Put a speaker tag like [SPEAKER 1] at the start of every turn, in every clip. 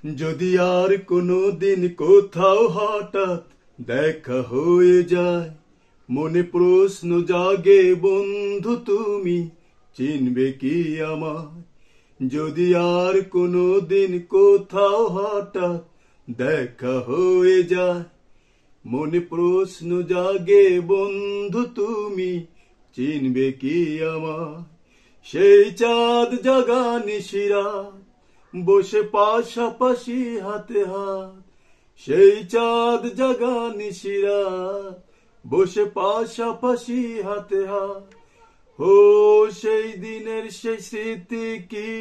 [SPEAKER 1] যদি আর কোনো দিন কোথাও হঠাৎ দেখা হয়ে যায়, মনে প্রশ্ন জাগে বন্ধু তুমি চিনবে কি আমায়? যদি আর কোনো দিন কোথাও হঠাৎ দেখা হয়ে যায়, মনে প্রশ্ন জাগে বন্ধু তুমি চিনবে কি আমায়? সেই চাঁদ জাগা নিশিরা বসে পাশাপাশি হাতে হাত, সেই চাঁদ জাগা নিশিরা বসে পাশাপাশি হাতে হাত। ও সেই দিনের সেই স্মৃতি কি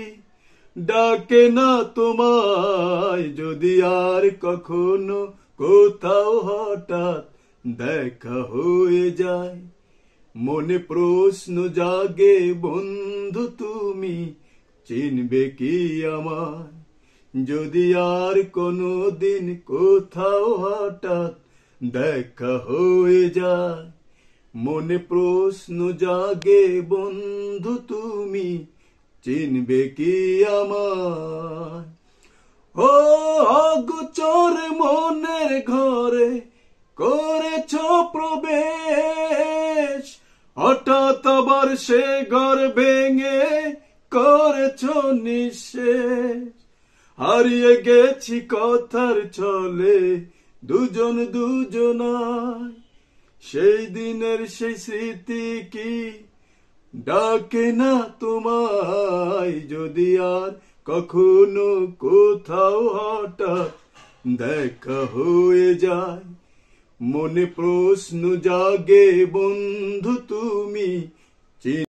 [SPEAKER 1] ডাকে না তোমায়? যদি আর কখনো কোথাও হঠাৎ দেখা হয়ে যায়, মনে প্রশ্ন জাগে বন্ধু তুমি চিনবে কি আমায়? যদি আর কোনো দিন কোথাও হঠাৎ দেখা হয়ে যায়, মনে প্রশ্ন জাগে বন্ধু তুমি চিনবে কি আমায়? ও অগোচর মনের ঘরে করেছ প্রবেশ, হঠাৎ আবার সে ঘর ভেঙে করেছ নিঃশেষ। হারিয়ে গেছি কথার ছলে দুজন দুজনায়, সেই দিনের সেই স্মৃতি কি ডাকে না তোমায়? যদি আর কখনো কোথাও হঠাৎ দেখা হয়ে যায়, মনে প্রশ্ন জাগে বন্ধু তুমি